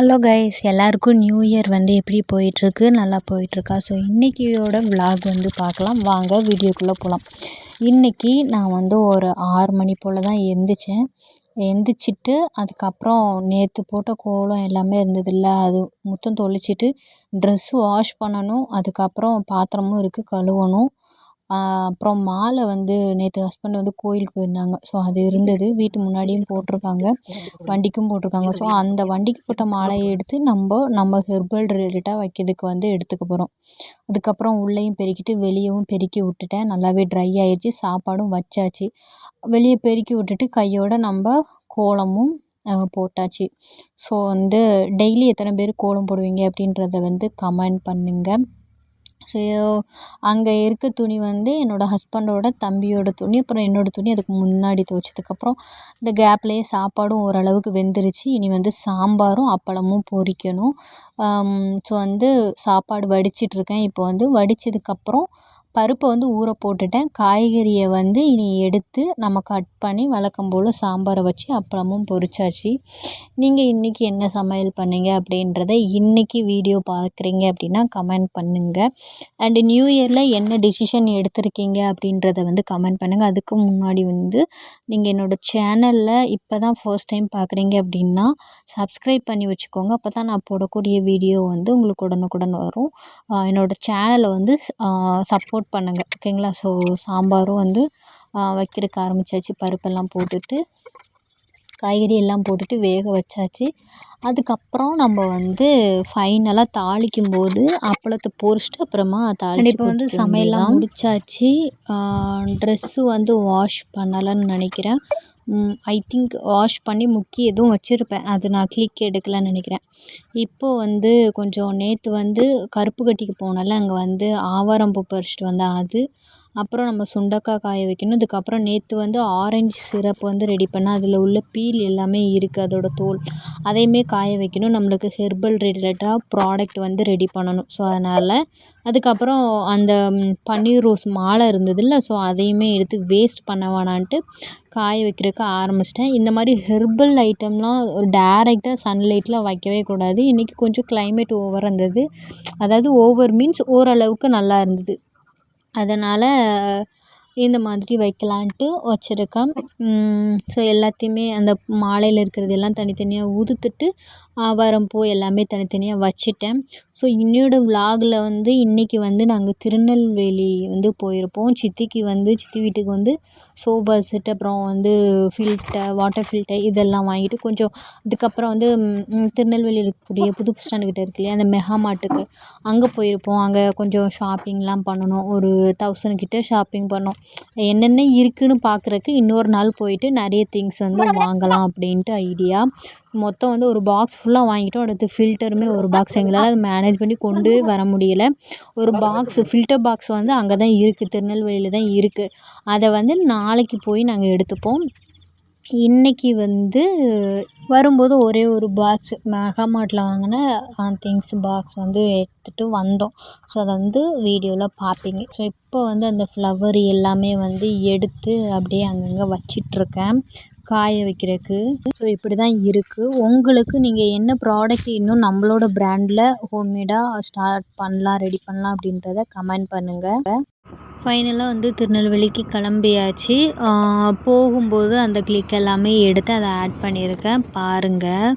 Hello guys, எல்லாருக்கும் new year வந்து எப்படி போயிட்டுருக்கு? நல்லா போயிட்டுருக்கா? ஸோ இன்றைக்கியோட விலாக் வந்து பார்க்கலாம் வாங்க, வீடியோக்குள்ளே போகலாம். இன்றைக்கி நான் வந்து ஒரு 6 மணி போல் தான் எந்திரிச்சிட்டு அதுக்கப்புறம் நேற்று போட்ட கோலம் எல்லாமே இருந்ததில்ல, அது மொத்தம் தொளிச்சிட்டு ட்ரெஸ்ஸு வாஷ் பண்ணணும். அதுக்கப்புறம் பாத்திரமும் இருக்குது கழுவணும். அப்புறம் மாலை வந்து நேற்று ஹஸ்பண்ட் வந்து கோயிலுக்கு போயிருந்தாங்க. ஸோ அது இருந்தது, வீட்டு முன்னாடியும் போட்டிருக்காங்க, வண்டிக்கும் போட்டிருக்காங்க. ஸோ அந்த வண்டிக்கு போட்ட மாலையை எடுத்து நம்ம ஹெர்பல் ரிலேட்டடாக வைக்கிறதுக்கு வந்து எடுத்துக்க போகிறோம். அதுக்கப்புறம் உள்ளேயும் பெருக்கிட்டு வெளியவும் பெருக்கி விட்டுட்டேன். நல்லாவே ட்ரை ஆயிடுச்சு, சாப்பாடும் வச்சாச்சு. வெளியே பெருக்கி விட்டுட்டு கையோட நம்ம கோலமும் போட்டாச்சு. ஸோ வந்து டெய்லி எத்தனை பேர் கோலம் போடுவீங்க அப்படின்றத வந்து கமெண்ட் பண்ணுங்கள். ஸோ அங்கே இருக்க துணி வந்து என்னோடய ஹஸ்பண்டோட தம்பியோட துணி, அப்புறம் என்னோடய துணி அதுக்கு முன்னாடி துவைச்சதுக்கப்புறம் இந்த கேப்லேயே சாப்பாடும் ஓரளவுக்கு வெந்துருச்சு. இனி வந்து சாம்பாரும் அப்பளமும் பொரிக்கணும். ஸோ வந்து சாப்பாடு வடிச்சிட்ருக்கேன். இப்போ வந்து வடித்ததுக்கப்புறம் பருப்பை வந்து ஊற போட்டுட்டேன். காய்கறியை வந்து இனி எடுத்து நம்ம கட் பண்ணி வழக்கம் போல் சாம்பாரை வச்சு அப்பளமும் பொரிச்சாச்சு. நீங்கள் இன்றைக்கி என்ன சமையல் பண்ணீங்க அப்படின்றத இன்றைக்கி வீடியோ பார்க்குறீங்க அப்படின்னா கமெண்ட் பண்ணுங்கள். அண்டு நியூ இயரில் என்ன டிசிஷன் எடுத்திருக்கீங்க அப்படின்றத வந்து கமெண்ட் பண்ணுங்கள். அதுக்கு முன்னாடி வந்து நீங்கள் என்னோடய சேனலில் இப்போ தான் ஃபர்ஸ்ட் டைம் பார்க்குறீங்க அப்படின்னா சப்ஸ்கிரைப் பண்ணி வச்சுக்கோங்க. அப்போ தான் நான் போடக்கூடிய வீடியோ வந்து உங்களுக்கு உடனுக்குடன் வரும். என்னோடய சேனலை வந்து சப்போர்ட் பண்ணுங்கள், ஓகேங்களா? ஸோ சாம்பாரும் வந்து வைக்கிறதுக்கு ஆரம்பித்தாச்சு. பருப்பெல்லாம் போட்டுட்டு காய்கறி எல்லாம் போட்டுட்டு வேக வச்சாச்சு. அதுக்கப்புறம் நம்ம வந்து ஃபைனலாக தாளிக்கும் போது அப்பளத்தை பொரிச்சிட்டு அப்புறமா இப்போ வந்து சமையல்லாம் முடிச்சாச்சு. ட்ரெஸ்ஸு வந்து வாஷ் பண்ணலைன்னு நினைக்கிறேன். ஐ திங்க் வாஷ் பண்ணி முக்கி எதுவும் வச்சுருப்பேன், அது நான் கிளிக் எடுக்கலைன்னு நினைக்கிறேன். இப்போது வந்து கொஞ்சம் நேற்று வந்து கருப்பு கட்டிக்கு போனல, அங்கே வந்து ஆவாரம்பூ பறிச்சிட்டு வந்தேன். அது அப்புறம் நம்ம சுண்டக்காய் காய வைக்கணும். இதுக்கப்புறம் நேற்று வந்து ஆரஞ்சு சிரப் வந்து ரெடி பண்ணேன். அதில் உள்ள பீல் எல்லாமே இருக்குது, அதோடய தோல், அதையுமே காய வைக்கணும். நம்மளுக்கு ஹெர்பல் ரிலேட்டடாக ப்ராடக்ட் வந்து ரெடி பண்ணணும். ஸோ அதனால் அதுக்கப்புறம் அந்த பன்னீர் ரோஸ் மாலை இருந்ததில்ல, ஸோ அதையுமே எடுத்து வேஸ்ட் பண்ண வேணான்ட்டு காய வைக்கிறதுக்கு ஆரம்பிச்சிட்டேன். இந்த மாதிரி ஹெர்பல் ஐட்டம்லாம் டேரெக்டாக சன்லைட்டில் வைக்கவே கூடாது. இன்றைக்கி கொஞ்சம் கிளைமேட் ஓவராக இருந்தது, அதாவது ஓவர் மீன்ஸ் ஓரளவுக்கு நல்லா இருந்தது, அதனால் இந்த மாதிரி வைக்கலான்ட்டு வச்சுருக்கேன். ஸோ எல்லாத்தையுமே அந்த மாலையில் இருக்கிறது எல்லாம் தனித்தனியாக உதுத்துட்டு ஆவாரம்பூ எல்லாமே தனித்தனியாக வச்சுட்டேன். ஸோ என்னோடய விலாகில் வந்து இன்றைக்கி வந்து நாங்கள் திருநெல்வேலி வந்து போயிருப்போம். சித்தி வீட்டுக்கு வந்து சோபா செட், அப்புறம் வந்து வாட்டர் ஃபில்டர் இதெல்லாம் வாங்கிட்டு கொஞ்சம் அதுக்கப்புறம் வந்து திருநெல்வேலியில் இருக்கக்கூடிய புது பஸ் ஸ்டாண்டு கிட்டே இருக்கு இல்லையா, அந்த மெகா மார்ட்டுக்கு அங்கே போயிருப்போம். அங்கே கொஞ்சம் ஷாப்பிங்லாம் பண்ணணும், ஒரு 1000 கிட்டே ஷாப்பிங் பண்ணோம். என்னென்ன இருக்குதுன்னு பார்க்குறக்கு இன்னொரு நாள் போயிட்டு நிறைய திங்ஸ் வந்து வாங்கலாம் அப்படின்ட்டு ஐடியா. மொத்தம் வந்து ஒரு பாக்ஸ் ஃபுல்லாக வாங்கிட்டோம். அடுத்து ஃபில்டருமே ஒரு பாக்ஸ், எங்களால் அதை மேனேஜ் பண்ணி கொண்டு வர முடியலை. ஒரு ஃபில்டர் பாக்ஸ் வந்து அங்கே தான் இருக்குது, திருநெல்வேலியில் தான் இருக்குது. அதை வந்து நாளைக்கு போய் நாங்கள் எடுத்துப்போம். இன்றைக்கி வந்து வரும்போது ஒரே ஒரு பாக்ஸ் மெகா மார்ட்டில் வாங்கின திங்ஸ் பாக்ஸ் வந்து எடுத்துகிட்டு வந்தோம். ஸோ அதை வந்து வீடியோவில் பார்ப்பீங்க. ஸோ இப்போ வந்து அந்த ஃப்ளவர் எல்லாமே வந்து எடுத்து அப்படியே அங்கங்கே வச்சிட்ருக்கேன் காய வைக்கிறதுக்கு. ஸோ இப்படி தான் இருக்குது. உங்களுக்கு நீங்கள் என்ன ப்ராடக்ட் இன்னும் நம்மளோட பிராண்டில் ஹோம்மேடாக ரெடி பண்ணலாம் அப்படின்றத கமெண்ட் பண்ணுங்கள். ஃபைனலாக வந்து திருநெல்வேலிக்கு கிளம்பியாச்சு. போகும்போது அந்த கிளிக் எல்லாமே எடுத்து அதை ஆட் பண்ணியிருக்கேன், பாருங்கள்.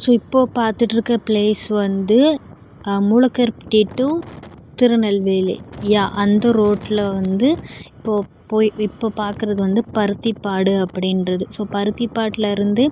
ஸோ இப்போது பார்த்துட்ருக்க பிளேஸ் வந்து மூலக்கர்பட்டி டு திருநெல்வேலி, அந்த ரோட்டில் வந்து இப்போ பார்க்குறது வந்து பருத்திப்பாடு அப்படின்றது. ஸோ பருத்திப்பாட்லேருந்து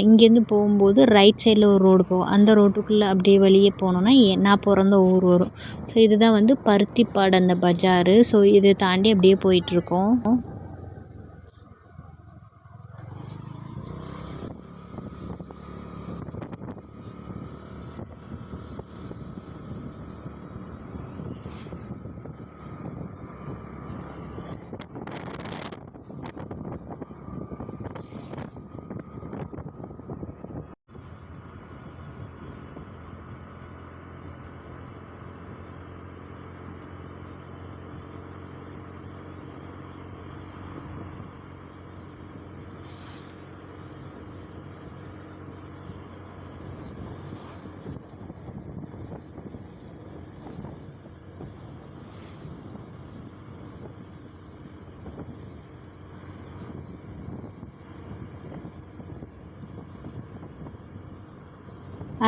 இங்கேருந்து போகும்போது ரைட் சைடில் ஒரு ரோடு போகும். அந்த ரோட்டுக்குள்ளே அப்படியே வெளியே போனோன்னா நான் பிறந்த ஊர் வரும். ஸோ இதுதான் வந்து பருத்திப்பாடு அந்த பஜாரு. ஸோ இதை தாண்டி அப்படியே போயிட்டுருக்கோம்.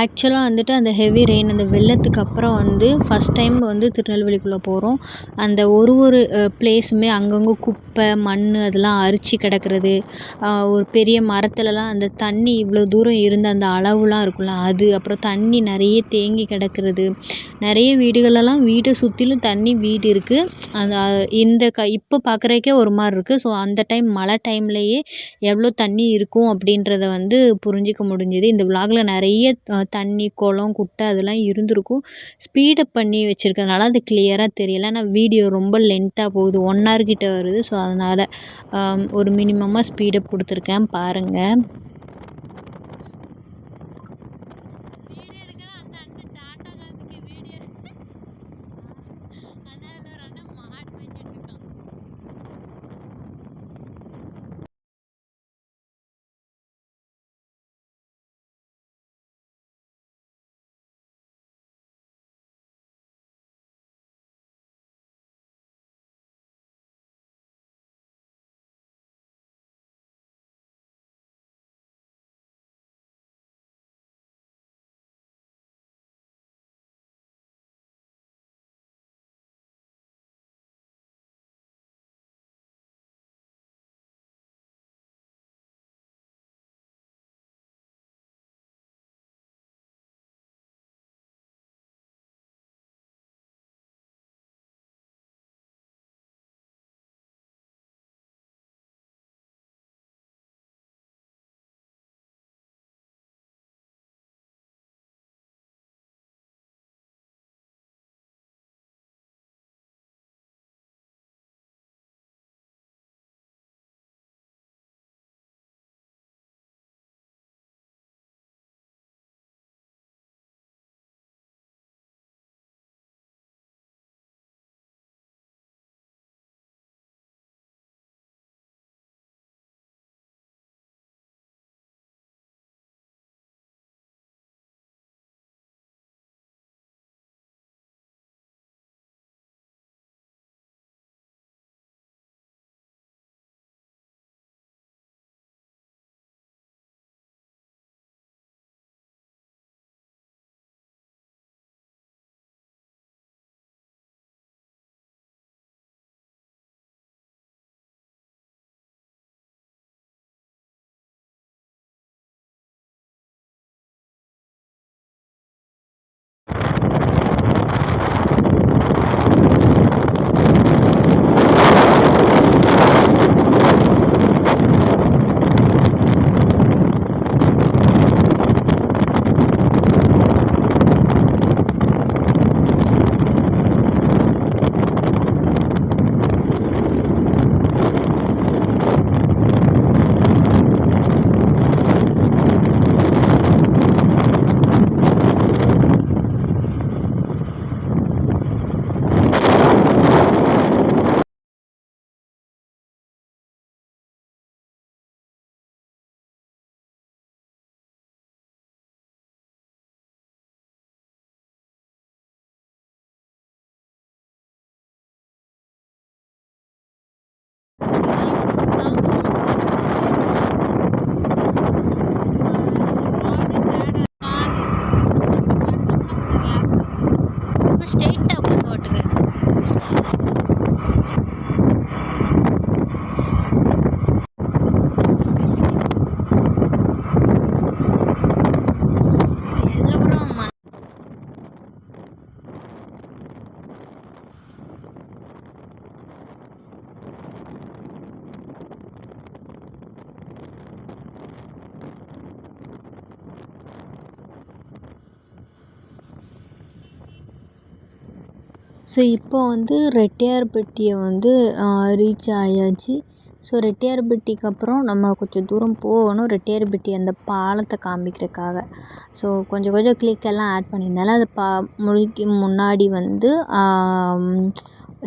ஆக்சுவலாக வந்துட்டு அந்த ஹெவி ரெயின் அந்த வெள்ளத்துக்கு அப்புறம் வந்து ஃபஸ்ட் டைம் வந்து திருநெல்வேலிக்குள்ளே போகிறோம். அந்த ஒரு பிளேஸுமே அங்கங்கே குப்பை மண் அதெல்லாம் அரிச்சு கிடக்கிறது, ஒரு பெரிய மரத்துலலாம் அந்த தண்ணி இவ்வளோ தூரம் இருந்த அந்த அளவுலாம் இருக்கும்ல அது, அப்புறம் தண்ணி நிறைய தேங்கி கிடக்கிறது, நிறைய வீடுகளெல்லாம் வீட்டை சுற்றிலும் தண்ணி வீடு இருக்குது. அந்த இப்போ பார்க்குறதுக்கே ஒரு மாதிரி இருக்குது. ஸோ அந்த டைம் மழை டைம்லேயே எவ்வளோ தண்ணி இருக்கும் அப்படின்றத வந்து புரிஞ்சிக்க முடிஞ்சுது. இந்த விலாகில் நிறைய தண்ணி குளம் குட்டை அதெல்லாம் இருந்திருக்கும். ஸ்பீடப் பண்ணி வச்சுருக்கறதுனால அது கிளியராக தெரியலை. ஆனால் வீடியோ ரொம்ப லென்த்தாக போகுது, 1 hour கிட்ட வருது. ஸோ அதனால் ஒரு மினிமமாக ஸ்பீடப் கொடுத்துருக்கேன் பாருங்கள். ஸோ இப்போ வந்து ரெட்டியார்பட்டியை வந்து ரீச் ஆயாச்சு. ஸோ ரெட்டியார்பட்டிக்கு அப்புறம் நம்ம கொஞ்சம் தூரம் போகணும். ரெட்டியார்பட்டி அந்த பாலத்தை காமிக்கிறதுக்காக. ஸோ கொஞ்சம் கொஞ்சம் கிளிக்கெல்லாம் ஆட் பண்ணியிருந்தாலும் அது மொழிக்கு முன்னாடி வந்து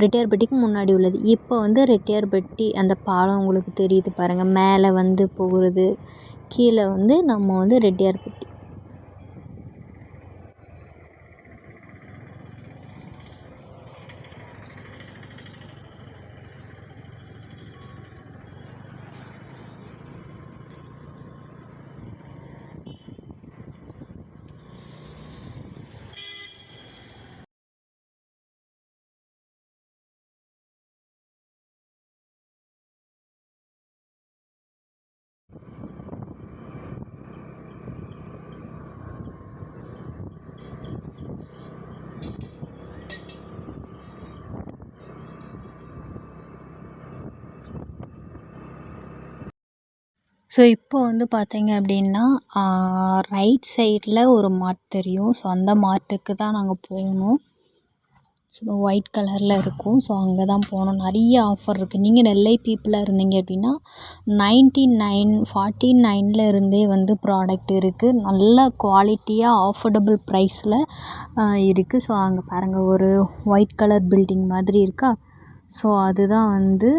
ரெட்டியார்பட்டிக்கு முன்னாடி உள்ளது. இப்போ வந்து ரெட்டியார்பட்டி அந்த பாலம் உங்களுக்கு தெரியுது பாருங்கள், மேலே வந்து போகிறது. கீழே வந்து நம்ம வந்து ரெட்டியார்பட்டி. ஸோ இப்போ வந்து பார்த்தீங்க அப்படின்னா ரைட் சைடில் ஒரு மார்ட் தெரியும். ஸோ அந்த மார்ட்டுக்கு தான் நாங்கள் போகணும். ஸோ ஒயிட் கலரில் இருக்கும். ஸோ அங்கே தான் போகணும். நிறைய ஆஃபர் இருக்குது. நீங்கள் நெல்லை பீப்புளாக இருந்தீங்க அப்படின்னா 49 இருந்தே வந்து ப்ராடக்ட் இருக்குது. நல்ல குவாலிட்டியாக ஆஃபர்டபுள் ப்ரைஸில் இருக்குது. ஸோ அங்கே பாருங்கள், ஒரு ஒயிட் கலர் பில்டிங் மாதிரி இருக்கா. ஸோ அதுதான் வந்து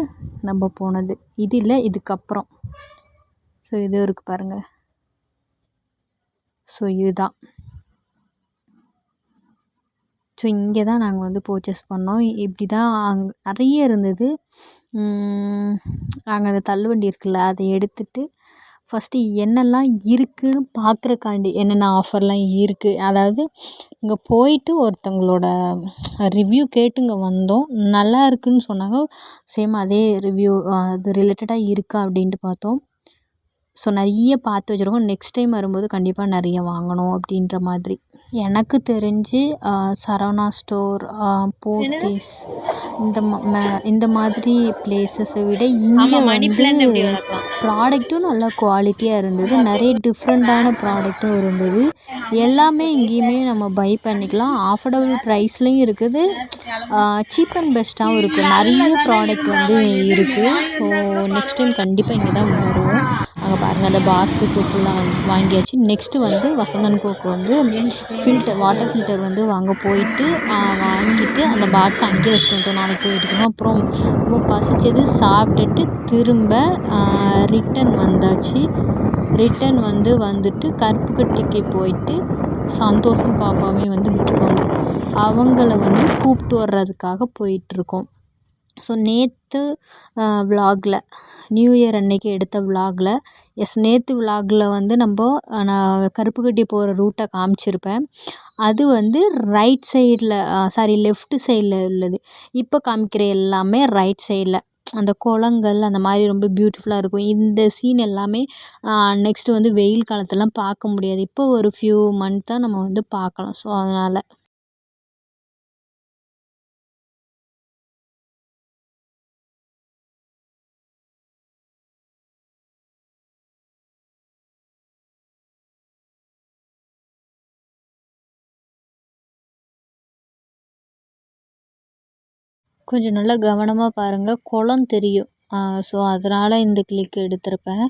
நம்ம போனது. இது இல்லை, இதுக்கப்புறம். ஸோ இது இருக்குது பாருங்கள். ஸோ இதுதான். ஸோ இங்கே தான் நாங்கள் வந்து பர்ச்சேஸ் பண்ணோம். இப்படி தான் அங்கே நிறைய இருந்தது. நாங்கள் அந்த தள்ளுவண்டி இருக்குல்ல, அதை எடுத்துகிட்டு ஃபஸ்ட்டு என்னெல்லாம் இருக்குதுன்னு பார்க்குறக்காண்டி, என்னென்ன ஆஃபர்லாம் இருக்குது, அதாவது இங்கே போயிட்டு ஒருத்தவங்களோட ரிவ்யூ கேட்டு இங்கே வந்தோம். நல்லா இருக்குதுன்னு சொன்னாங்க. சேம் அதே ரிவ்யூ அது ரிலேட்டடாக இருக்கா அப்படின்ட்டு பார்த்தோம். ஸோ நிறைய பார்த்து வச்சுருக்கோம். நெக்ஸ்ட் டைம் வரும்போது கண்டிப்பாக நிறைய வாங்கணும் அப்படின்ற மாதிரி. எனக்கு தெரிஞ்சு சரவணா ஸ்டோர், போத்தீஸ் இந்த மாதிரி பிளேஸஸை விட இங்கே வந்து ப்ராடக்ட்டும் நல்லா குவாலிட்டியாக இருந்தது. நிறைய டிஃப்ரெண்ட்டான ப்ராடக்ட்டும் இருந்தது. எல்லாமே இங்கேயுமே நம்ம பை பண்ணிக்கலாம். ஆஃபர்டபுள் ப்ரைஸ்லேயும் இருக்குது, சீப் அண்ட் பெஸ்ட்டாகவும் இருக்குது. நிறைய ப்ராடக்ட் வந்து இருக்குது. ஸோ நெக்ஸ்ட் டைம் கண்டிப்பாக இங்கே தான் வருவோம். அங்கே பாருங்கள், அந்த பாக்ஸுக்கு ஃபுல்லாக வாங்கியாச்சு. நெக்ஸ்ட்டு வந்து வசந்தன் கோக்கு வந்து வாட்டர் ஃபில்டர் வந்து வாங்க போயிட்டு வாங்கிட்டு அந்த பாக்ஸை அங்கேயே வச்சுட்டு வந்துட்டோம். நாளைக்கு போய் எடுக்கணும். அப்புறம் ரொம்ப பசிச்சது, சாப்பிட்டுட்டு திரும்ப ரிட்டன் வந்தாச்சு. ரிட்டன் வந்துட்டு கருப்புக்கட்டிக்கு போயிட்டு சந்தோஷம் பாப்பாவையும் வந்து விட்டுட்டு வந்தோம். அவங்கள வந்து கூப்பிட்டு வர்றதுக்காக போயிட்டுருக்கோம். ஸோ நேற்று விலாகில், நியூ இயர் அன்னைக்கு எடுத்த விலாகில், நேற்று விலாகில் வந்து நான் கருப்புக்கட்டி போகிற ரூட்டை காமிச்சிருப்பேன். அது வந்து ரைட் சைடில், லெஃப்ட் சைடில் உள்ளது. இப்போ காமிக்கிற எல்லாமே ரைட் சைடில். அந்த குளங்கள் அந்த மாதிரி ரொம்ப பியூட்டிஃபுல்லாக இருக்கும். இந்த சீன் எல்லாமே நெக்ஸ்ட்டு வந்து வெயில் காலத்துலலாம் பார்க்க முடியாது. இப்போ ஒரு ஃபியூ மந்த் தான் நம்ம வந்து பார்க்கலாம். ஸோ அதனால் கொஞ்சம் நல்லா கவனமாக பாருங்கள். குளம் தெரியும். ஸோ அதனால் இந்த கிளிக் எடுத்திருப்பேன்.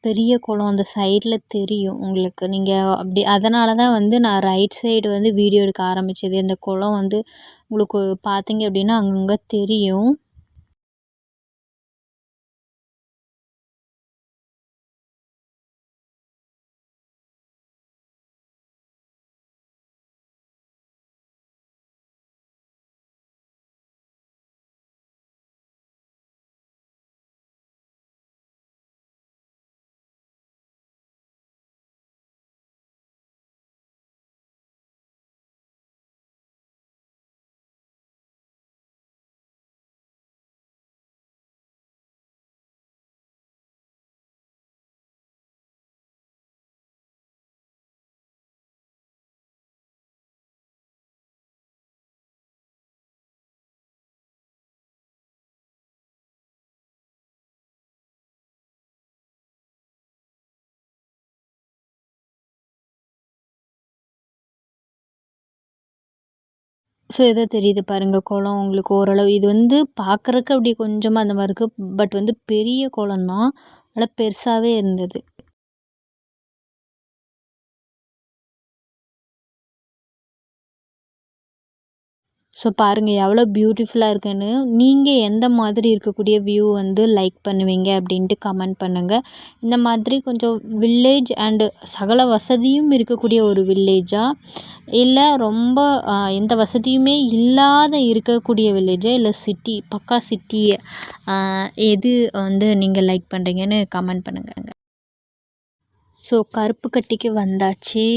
பெரிய குளம் அந்த சைடில் தெரியும் உங்களுக்கு. நீங்கள் அப்படி அதனால தான் வந்து நான் ரைட் சைடு வந்து வீடியோ எடுக்க ஆரம்பித்தது. அந்த குளம் வந்து உங்களுக்கு பார்த்தீங்க அப்படின்னா அங்கங்கே தெரியும். ஸோ ஏதோ தெரியுது பாருங்கள் குளம் உங்களுக்கு ஓரளவு. இது வந்து பார்க்குறக்கு அப்படி கொஞ்சமாக அந்த மாதிரி இருக்குது. பட் வந்து பெரிய குளம் தான், நல்லா பெருசாகவே இருந்தது. ஸோ பாருங்கள் எவ்வளோ பியூட்டிஃபுல்லாக இருக்குன்னு. நீங்கள் எந்த மாதிரி இருக்கக்கூடிய வியூ வந்து லைக் பண்ணுவீங்க அப்படின்ட்டு கமெண்ட் பண்ணுங்கள். இந்த மாதிரி கொஞ்சம் வில்லேஜ் அண்டு சகல வசதியும் இருக்கக்கூடிய ஒரு வில்லேஜா, இல்லை ரொம்ப எந்த வசதியுமே இல்லாத இருக்கக்கூடிய வில்லேஜா, இல்லை சிட்டி பக்கா சிட்டி, எது வந்து நீங்கள் லைக் பண்ணுறீங்கன்னு கமெண்ட் பண்ணுங்கள். ஸோ கருப்புக்கட்டிக்கு வந்தாச்சு.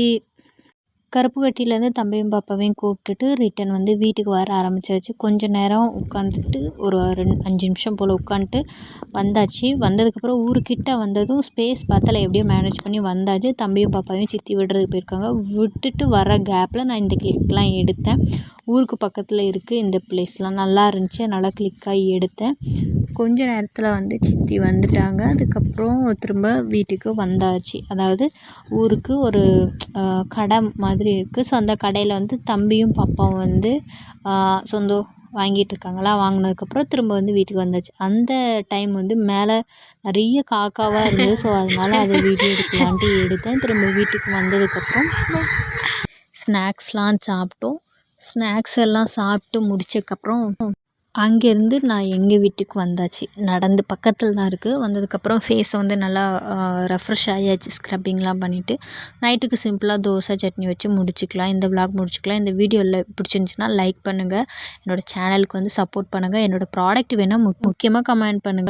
கருப்புக்கட்டியிலேருந்து தம்பியும் பாப்பாவையும் கூப்பிட்டுட்டு ரிட்டன் வந்து வீட்டுக்கு வர ஆரம்பிச்சாச்சு. கொஞ்ச நேரம் உட்காந்துட்டு ஒரு 5 நிமிஷம் போல் உட்காந்துட்டு வந்தாச்சு. வந்ததுக்கப்புறம் ஊருக்கிட்ட வந்ததும் ஸ்பேஸ் பார்த்தால எப்படியோ மேனேஜ் பண்ணி வந்தாச்சு. தம்பியும் பாப்பாவையும் சித்தி விடுறதுக்கு போயிருக்காங்க. விட்டுட்டு வர கேப்பில் நான் இந்த கிளிக்லாம் எடுத்தேன். ஊருக்கு பக்கத்தில் இருக்குது இந்த பிளேஸ்லாம், நல்லா இருந்துச்சு, நல்லா கிளிக்காகி எடுத்தேன். கொஞ்ச நேரத்தில் வந்து சித்தி வந்துட்டாங்க. அதுக்கப்புறம் திரும்ப வீட்டுக்கு வந்தாச்சு. அதாவது ஊருக்கு ஒரு கடை மாதிரி இருக்குது. ஸோ அந்த கடையில் வந்து தம்பியும் பாப்பாவும் வந்து சொந்தம் வாங்கிட்டுருக்காங்களா. வாங்கினதுக்கப்புறம் திரும்ப வந்து வீட்டுக்கு வந்தாச்சு. அந்த டைம் வந்து மேலே நிறைய காக்காவாக இருந்தது. ஸோ அதனால் அதை வீடியோ எடுக்கலான்ட்டு எடுத்தேன். திரும்ப வீட்டுக்கு வந்ததுக்கப்புறம் ஸ்நாக்ஸ்லாம் சாப்பிட்டோம். ஸ்நாக்ஸ் எல்லாம் சாப்பிட்டு முடிச்சதுக்கப்புறம் அங்கேருந்து நான் எங்கள் வீட்டுக்கு வந்தாச்சு. நடந்து பக்கத்தில் தான் இருக்குது. வந்ததுக்கப்புறம் ஃபேஸை வந்து நல்லா ரெஃப்ரெஷ் ஆகியாச்சு, ஸ்க்ரப்பிங்லாம் பண்ணிவிட்டு. நைட்டுக்கு சிம்பிளாக தோசை சட்னி வச்சு முடிச்சுக்கலாம். இந்த விளாக் முடிச்சுக்கலாம். இந்த வீடியோவில் பிடிச்சிருந்துச்சின்னா லைக் பண்ணுங்கள். என்னோடய சேனலுக்கு வந்து சப்போர்ட் பண்ணுங்கள். என்னோடய ப்ராடக்ட் வேணால் முக்கியமாக கமெண்ட் பண்ணுங்கள்.